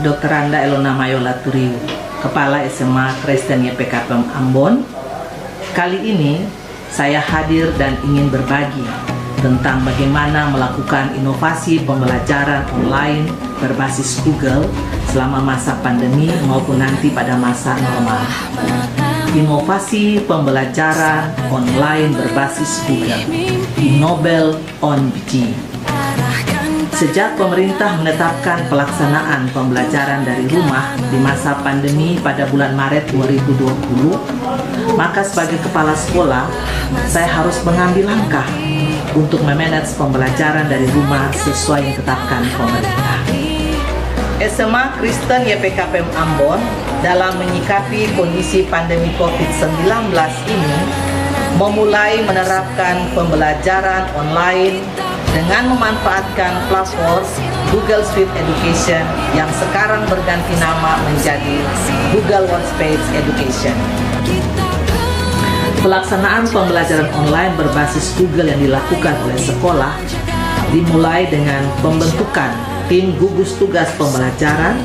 Dr. Randa Elona Mayola Turiu, Kepala SMA Kristen YPKPM Ambon. Kali ini saya hadir dan ingin berbagi tentang bagaimana melakukan inovasi pembelajaran online berbasis Google selama masa pandemi maupun nanti pada masa normal. Inovasi pembelajaran online berbasis Google, Nobel on G. Sejak pemerintah menetapkan pelaksanaan pembelajaran dari rumah di masa pandemi pada bulan Maret 2020, maka sebagai kepala sekolah, saya harus mengambil langkah untuk memanage pembelajaran dari rumah sesuai yang ditetapkan pemerintah. SMA Kristen YPKPM Ambon dalam menyikapi kondisi pandemi COVID-19 ini memulai menerapkan pembelajaran online dengan memanfaatkan platform Google Suite Education yang sekarang berganti nama menjadi Google Workspace Education. Pelaksanaan pembelajaran online berbasis Google yang dilakukan oleh sekolah dimulai dengan pembentukan tim gugus tugas pembelajaran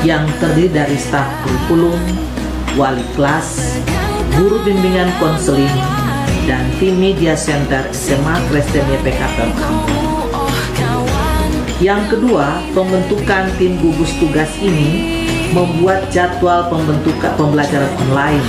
yang terdiri dari staf kurikulum, wali kelas, guru bimbingan konseling, dan tim media center SMA Kristen YPKPM Ambon. Yang kedua, pembentukan tim gugus tugas ini membuat jadwal pembelajaran online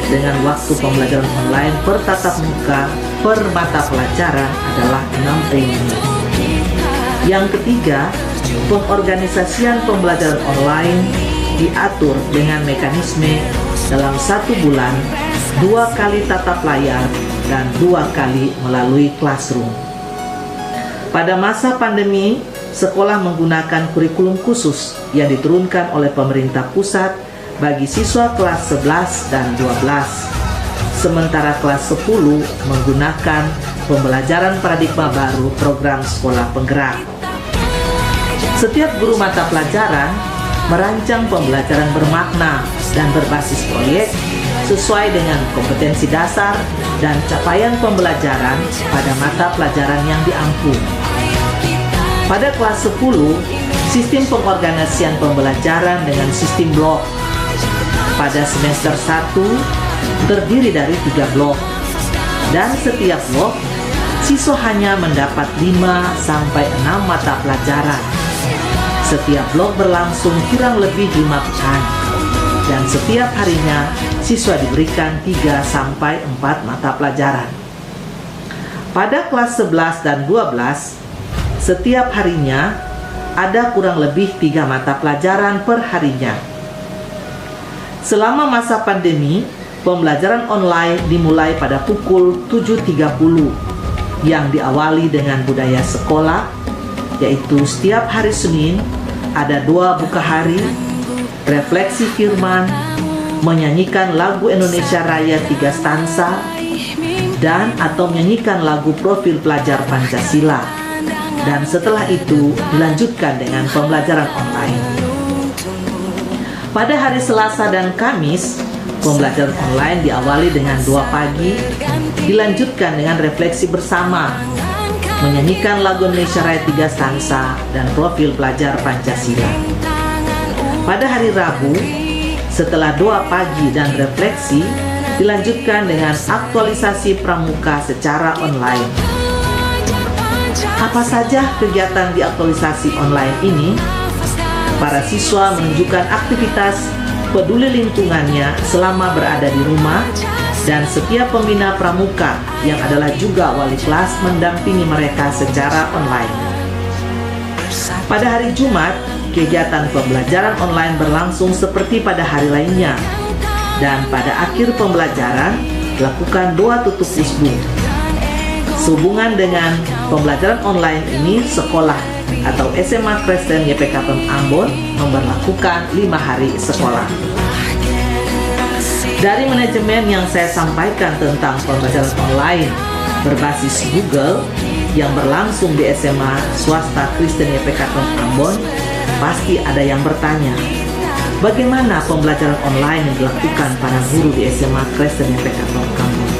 dengan waktu pembelajaran online per tatap muka per mata pelajaran adalah 60 menit. Yang ketiga, pengorganisasian pembelajaran online diatur dengan mekanisme dalam 1 bulan 2 kali tatap layar dan 2 kali melalui classroom. Pada masa pandemi, sekolah menggunakan kurikulum khusus yang diturunkan oleh pemerintah pusat bagi siswa kelas 11 dan 12. Sementara kelas 10 menggunakan pembelajaran paradigma baru program sekolah penggerak. Setiap guru mata pelajaran merancang pembelajaran bermakna dan berbasis proyek sesuai dengan kompetensi dasar dan capaian pembelajaran pada mata pelajaran yang diampu. Pada kelas 10, sistem pengorganisasian pembelajaran dengan sistem blok. Pada semester 1, terdiri dari 3 blok. Dan setiap blok, siswa hanya mendapat 5-6 mata pelajaran. Setiap blok berlangsung kurang lebih 5 pekan. Dan setiap harinya siswa diberikan 3-4 mata pelajaran. Pada kelas 11 dan 12, setiap harinya ada kurang lebih 3 mata pelajaran per harinya. Selama masa pandemi, pembelajaran online dimulai pada pukul 7.30 yang diawali dengan budaya sekolah, yaitu setiap hari Senin ada 2 buka hari, refleksi firman, menyanyikan lagu Indonesia Raya 3 stansa, dan atau menyanyikan lagu profil pelajar Pancasila. Dan setelah itu dilanjutkan dengan pembelajaran online. Pada hari Selasa dan Kamis, pembelajaran online diawali dengan 2 pagi, dilanjutkan dengan refleksi bersama, menyanyikan lagu Indonesia Raya 3 stansa, dan profil pelajar Pancasila. Pada hari Rabu, setelah 2 pagi dan refleksi, dilanjutkan dengan aktualisasi pramuka secara online. Apa saja kegiatan di aktualisasi online ini? Para siswa menunjukkan aktivitas peduli lingkungannya selama berada di rumah, dan setiap pembina pramuka yang adalah juga wali kelas mendampingi mereka secara online. Pada hari Jumat, kegiatan pembelajaran online berlangsung seperti pada hari lainnya, dan pada akhir pembelajaran dilakukan doa tutup usbu. Sehubungan dengan pembelajaran online ini, sekolah atau SMA Kristen YPKPM Ambon memberlakukan 5 hari sekolah. Dari manajemen yang saya sampaikan tentang pembelajaran online berbasis Google yang berlangsung di SMA swasta Kristen YPKPM Ambon, pasti ada yang bertanya, bagaimana pembelajaran online yang dilakukan para guru di SMA Kristen YPKPM Ambon?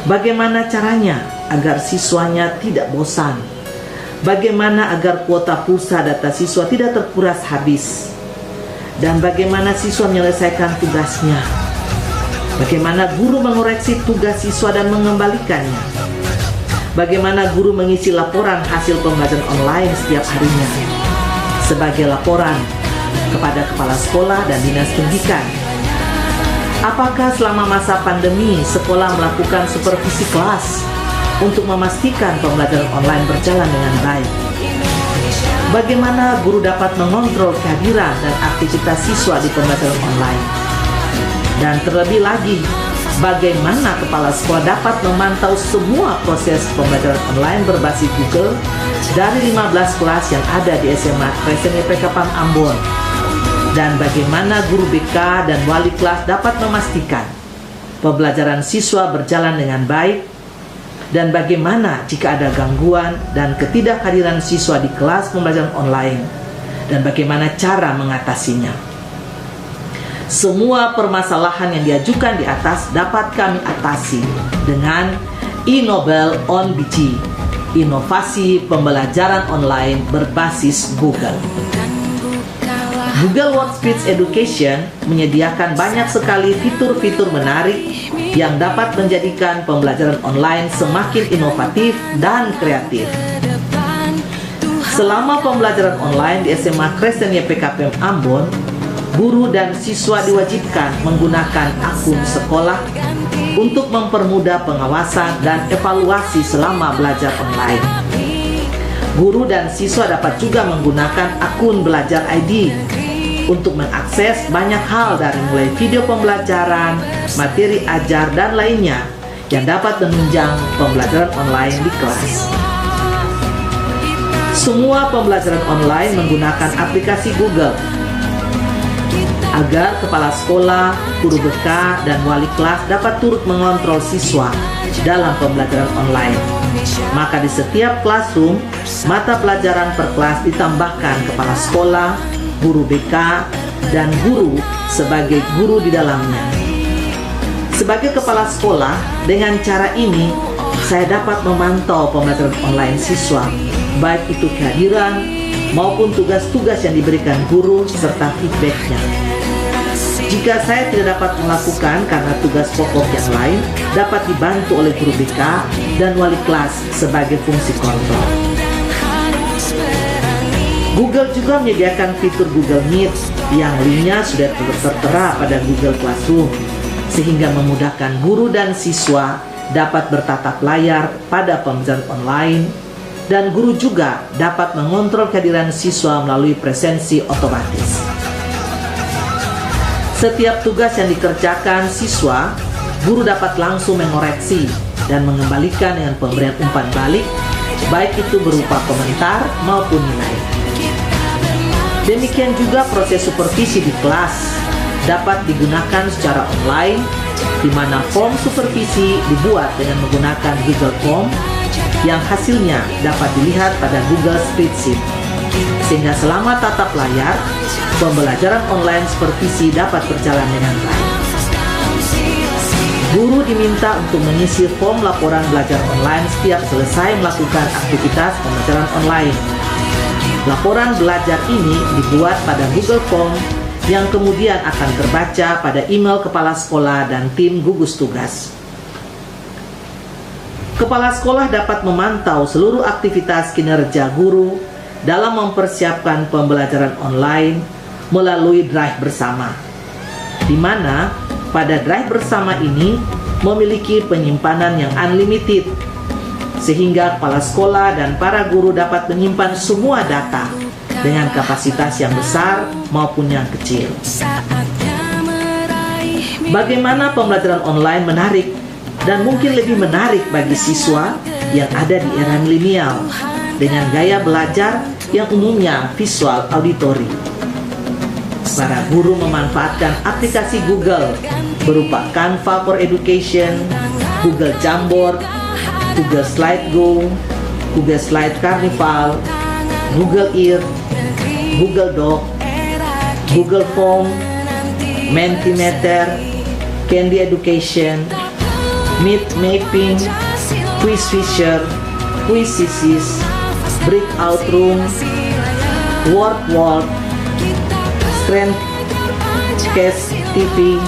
Bagaimana caranya agar siswanya tidak bosan? Bagaimana agar kuota pulsa data siswa tidak terkuras habis? dan bagaimana siswa menyelesaikan tugasnya. Bagaimana guru mengoreksi tugas siswa dan mengembalikannya. Bagaimana guru mengisi laporan hasil pembelajaran online setiap harinya sebagai laporan kepada kepala sekolah dan dinas pendidikan. Apakah selama masa pandemi sekolah melakukan supervisi kelas untuk memastikan pembelajaran online berjalan dengan baik? Bagaimana guru dapat mengontrol kehadiran dan aktivitas siswa di pembelajaran online? Dan terlebih lagi, bagaimana kepala sekolah dapat memantau semua proses pembelajaran online berbasis Google dari 15 kelas yang ada di SMA Kristen YPK PAM Ambon? Dan bagaimana guru BK dan wali kelas dapat memastikan pembelajaran siswa berjalan dengan baik? Dan bagaimana jika ada gangguan dan ketidakhadiran siswa di kelas pembelajaran online? Dan bagaimana cara mengatasinya? Semua permasalahan yang diajukan di atas dapat kami atasi dengan iNobel on BG, inovasi pembelajaran online berbasis Google. Google Workspace Education menyediakan banyak sekali fitur-fitur menarik yang dapat menjadikan pembelajaran online semakin inovatif dan kreatif. Selama pembelajaran online di SMA Kristen YPK PAM Ambon, guru dan siswa diwajibkan menggunakan akun sekolah untuk mempermudah pengawasan dan evaluasi selama belajar online. Guru dan siswa dapat juga menggunakan akun Belajar ID untuk mengakses banyak hal dari mulai video pembelajaran, materi ajar, dan lainnya yang dapat menunjang pembelajaran online di kelas. Semua pembelajaran online menggunakan aplikasi Google agar kepala sekolah, guru BK, dan wali kelas dapat turut mengontrol siswa dalam pembelajaran online. Maka di setiap classroom, mata pelajaran per kelas ditambahkan kepala sekolah, guru BK, dan guru sebagai guru di dalamnya. Sebagai kepala sekolah, dengan cara ini saya dapat memantau pembelajaran online siswa, baik itu kehadiran maupun tugas-tugas yang diberikan guru serta feedbacknya. Jika saya tidak dapat melakukan karena tugas pokok yang lain, dapat dibantu oleh guru BK dan wali kelas sebagai fungsi kontrol. Google juga menyediakan fitur Google Meet yang linknya sudah tertera pada Google Classroom, sehingga memudahkan guru dan siswa dapat bertatap layar pada pembelajaran online, dan guru juga dapat mengontrol kehadiran siswa melalui presensi otomatis. Setiap tugas yang dikerjakan siswa, guru dapat langsung mengoreksi dan mengembalikan dengan pemberian umpan balik, baik itu berupa komentar maupun nilai. Demikian juga proses supervisi di kelas dapat digunakan secara online, di mana form supervisi dibuat dengan menggunakan Google Form yang hasilnya dapat dilihat pada Google Spreadsheet, sehingga selama tatap layar, pembelajaran online supervisi dapat berjalan dengan baik. Guru diminta untuk mengisi form laporan belajar online setiap selesai melakukan aktivitas pembelajaran online. Laporan belajar ini dibuat pada Google Form yang kemudian akan terbaca pada email kepala sekolah dan tim gugus tugas. Kepala sekolah dapat memantau seluruh aktivitas kinerja guru dalam mempersiapkan pembelajaran online melalui Drive bersama, di mana pada Drive bersama ini memiliki penyimpanan yang unlimited, sehingga kepala sekolah dan para guru dapat menyimpan semua data dengan kapasitas yang besar maupun yang kecil. Bagaimana pembelajaran online menarik dan mungkin lebih menarik bagi siswa yang ada di era milenial dengan gaya belajar yang umumnya visual auditory. Para guru memanfaatkan aplikasi Google berupa Canva for Education, Google Jamboard, Google Slide Go, Google Slide Carnival, Google Earth, Google Doc, Google Form, Mentimeter, Candy Education, Meet Mapping, Quiz Fisher, Quizizz, Breakout Room, Word Walk, Strength Cast TV,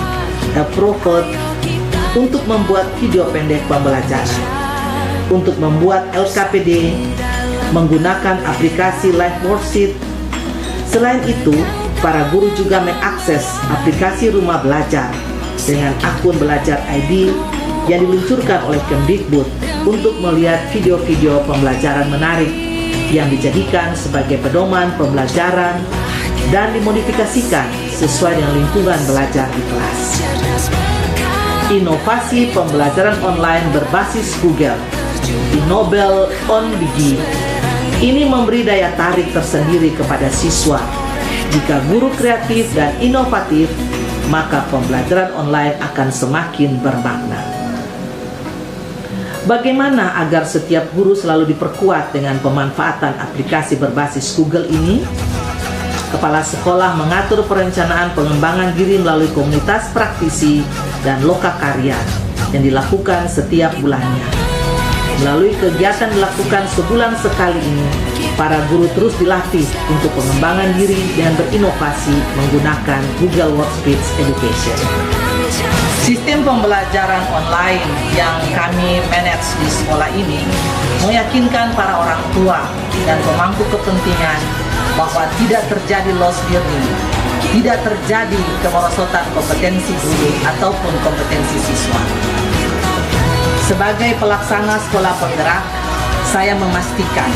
Provot untuk membuat video pendek pembelajaran. Untuk membuat LKPD menggunakan aplikasi Live Worksheet. Selain itu, para guru juga mengakses aplikasi Rumah Belajar dengan akun Belajar ID yang diluncurkan oleh Kemdikbud untuk melihat video-video pembelajaran menarik yang dijadikan sebagai pedoman pembelajaran dan dimodifikasikan sesuai dengan lingkungan belajar di kelas. Inovasi pembelajaran online berbasis Google, Innobel on Digi, ini memberi daya tarik tersendiri kepada siswa. Jika guru kreatif dan inovatif, maka pembelajaran online akan semakin bermakna. Bagaimana agar setiap guru selalu diperkuat dengan pemanfaatan aplikasi berbasis Google ini? Kepala sekolah mengatur perencanaan pengembangan diri melalui komunitas praktisi dan lokakarya yang dilakukan setiap bulannya. Melalui kegiatan dilakukan sebulan sekali ini, para guru terus dilatih untuk pengembangan diri dan berinovasi menggunakan Google Workspace Education. Sistem pembelajaran online yang kami manage di sekolah ini meyakinkan para orang tua dan pemangku kepentingan bahwa tidak terjadi loss learning, tidak terjadi kemerosotan kompetensi guru ataupun kompetensi siswa. Sebagai pelaksana sekolah penggerak, saya memastikan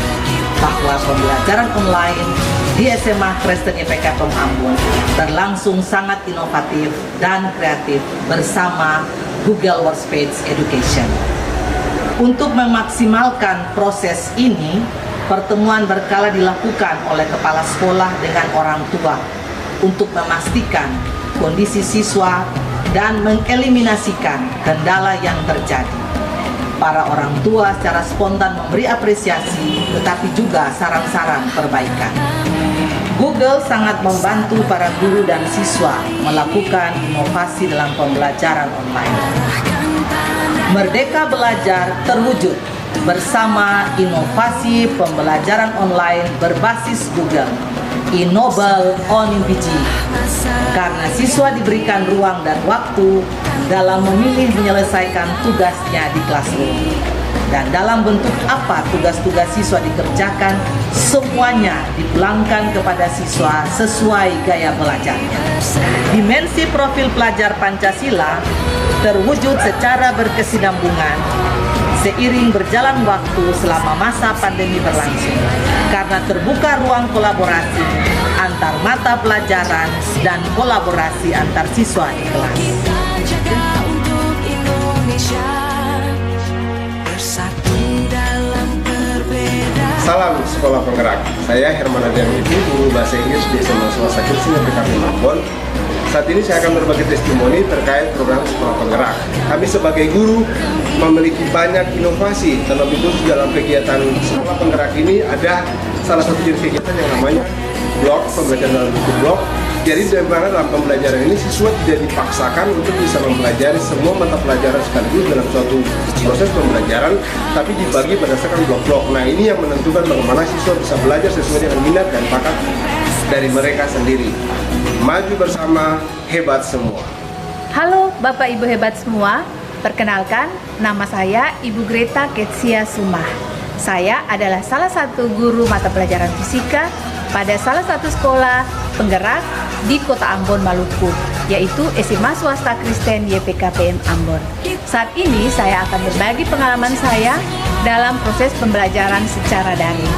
bahwa pembelajaran online di SMA Kristen YPK PEM Ambon berlangsung sangat inovatif dan kreatif bersama Google Workspace Education. Untuk memaksimalkan proses ini, pertemuan berkala dilakukan oleh kepala sekolah dengan orang tua untuk memastikan kondisi siswa dan mengeliminasikan kendala yang terjadi. Para orang tua secara spontan memberi apresiasi, tetapi juga saran-saran perbaikan. Google sangat membantu para guru dan siswa melakukan inovasi dalam pembelajaran online. Merdeka Belajar terwujud bersama inovasi pembelajaran online berbasis Google, Innobel on Digi, karena siswa diberikan ruang dan waktu dalam memilih menyelesaikan tugasnya di classroom. Dan dalam bentuk apa tugas-tugas siswa dikerjakan, semuanya dipulangkan kepada siswa sesuai gaya belajarnya. Dimensi profil pelajar Pancasila terwujud secara berkesinambungan seiring berjalan waktu selama masa pandemi berlangsung, karena terbuka ruang kolaborasi antar mata pelajaran dan kolaborasi antar siswa di kelas. Salam Sekolah Penggerak. Saya Herman Adianwiti, guru bahasa Inggris di SMA Swasta Kristen YPK PEM Ambon. Saat ini saya akan berbagi testimoni terkait program Sekolah Penggerak. Kami sebagai guru memiliki banyak inovasi, terlebih khusus dalam kegiatan Sekolah Penggerak ini ada salah satu jenis kegiatan yang namanya blog, pembelajaran dalam bentuk blog. Jadi dalam pembelajaran ini siswa tidak dipaksakan untuk bisa mempelajari semua mata pelajaran sekaligus dalam suatu proses pembelajaran, tapi dibagi berdasarkan blok-blok. Nah, ini yang menentukan bagaimana siswa bisa belajar sesuai dengan minat dan bakat dari mereka sendiri. Maju bersama, hebat semua. Halo Bapak Ibu hebat semua, perkenalkan nama saya Ibu Greta Ketsia Sumah. Saya adalah salah satu guru mata pelajaran fisika pada salah satu sekolah penggerak di Kota Ambon, Maluku, yaitu SMA Swasta Kristen YPK PEM Ambon. Saat ini saya akan berbagi pengalaman saya dalam proses pembelajaran secara daring.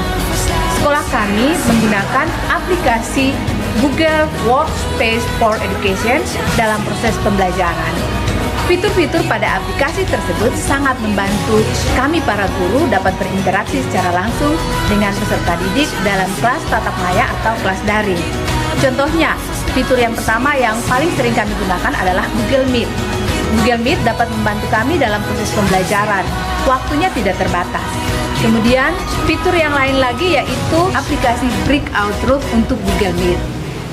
Sekolah kami menggunakan aplikasi Google Workspace for Education dalam proses pembelajaran. Fitur-fitur pada aplikasi tersebut sangat membantu kami para guru dapat berinteraksi secara langsung dengan peserta didik dalam kelas tatap maya atau kelas daring. Contohnya, fitur yang pertama yang paling sering kami gunakan adalah Google Meet. Google Meet dapat membantu kami dalam proses pembelajaran. Waktunya tidak terbatas. Kemudian, fitur yang lain lagi yaitu aplikasi Breakout Room untuk Google Meet.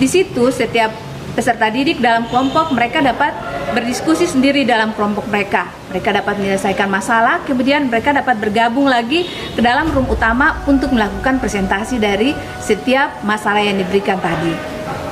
Di situ, setiap peserta didik dalam kelompok mereka dapat berdiskusi sendiri dalam kelompok mereka. Mereka dapat menyelesaikan masalah, kemudian mereka dapat bergabung lagi ke dalam room utama untuk melakukan presentasi dari setiap masalah yang diberikan tadi.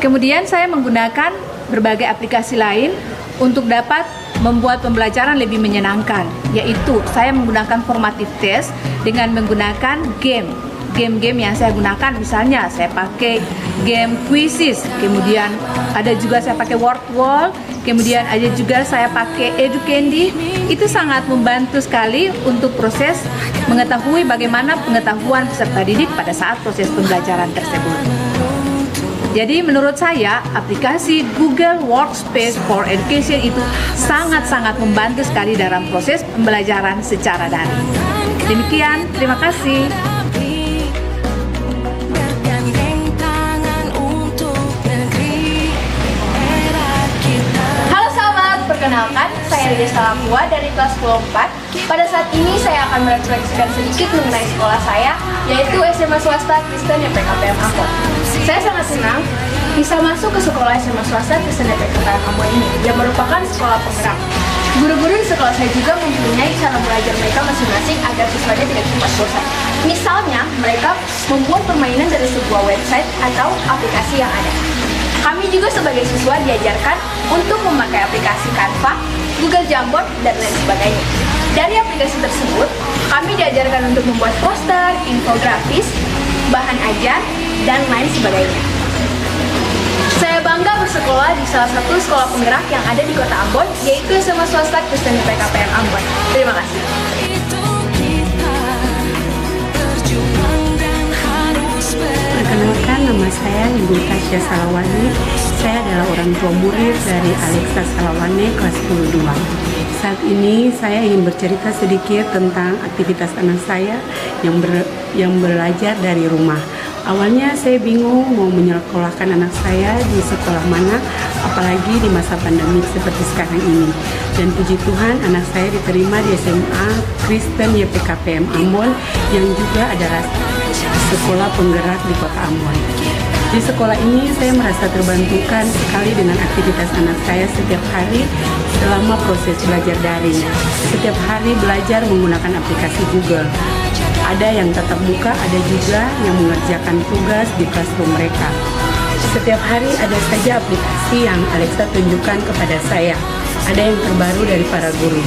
Kemudian saya menggunakan berbagai aplikasi lain untuk dapat membuat pembelajaran lebih menyenangkan, yaitu saya menggunakan formative test dengan menggunakan game-game yang saya gunakan. Misalnya saya pakai game quizzes, kemudian ada juga saya pakai word wall, kemudian ada juga saya pakai Educandy. Itu sangat membantu sekali untuk proses mengetahui bagaimana pengetahuan peserta didik pada saat proses pembelajaran tersebut. Jadi menurut saya aplikasi Google Workspace for Education itu sangat-sangat membantu sekali dalam proses pembelajaran secara daring. Demikian, terima kasih. Perkenalkan, saya Lydia Salakua dari kelas 24. Pada saat ini saya akan merefleksikan sedikit mengenai sekolah saya, yaitu SMA swasta Kristen YPKPM Ambon. Saya sangat senang bisa masuk ke sekolah SMA swasta Kristen YPKPM Ambon ini, yang merupakan sekolah penggerak. Guru-guru di sekolah saya juga mempunyai cara belajar mereka masing-masing agar siswanya tidak cepat bosan. Misalnya, mereka membuat permainan dari sebuah website atau aplikasi yang ada. Kami juga sebagai siswa diajarkan untuk memakai aplikasi Canva, Google Jamboard, dan lain sebagainya. Dari aplikasi tersebut, kami diajarkan untuk membuat poster, infografis, bahan ajar, dan lain sebagainya. Saya bangga bersekolah di salah satu sekolah penggerak yang ada di Kota Ambon, yaitu SMA swasta Kristen YPKPM Ambon. Terima kasih. Perkenalkan, nama saya Ibu Tasya Salawani. Saya adalah orang tua murid dari Alexa Salawane kelas 12. Saat ini saya ingin bercerita sedikit tentang aktivitas anak saya yang belajar dari rumah. Awalnya saya bingung mau menyekolahkan anak saya di sekolah mana, apalagi di masa pandemi seperti sekarang ini. Dan puji Tuhan, anak saya diterima di SMA Kristen YPKPM Ambon yang juga adalah sekolah penggerak di Kota Ambon. Di sekolah ini saya merasa terbantukan sekali dengan aktivitas anak saya setiap hari selama proses belajar daring. Setiap hari belajar menggunakan aplikasi Google. Ada yang tatap muka, ada juga yang mengerjakan tugas di classroom mereka. Setiap hari ada saja aplikasi yang Alexa tunjukkan kepada saya. Ada yang terbaru dari para guru.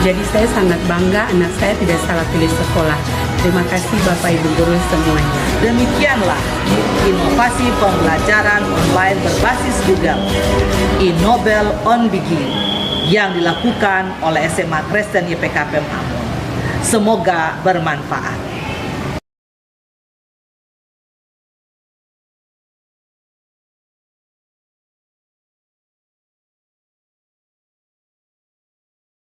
Jadi saya sangat bangga anak saya tidak salah pilih sekolah. Terima kasih Bapak Ibu guru semuanya. Demikianlah inovasi pembelajaran online berbasis Google, Innobel on Begin, yang dilakukan oleh SMA Kristen YPKPM Ambon. Semoga bermanfaat.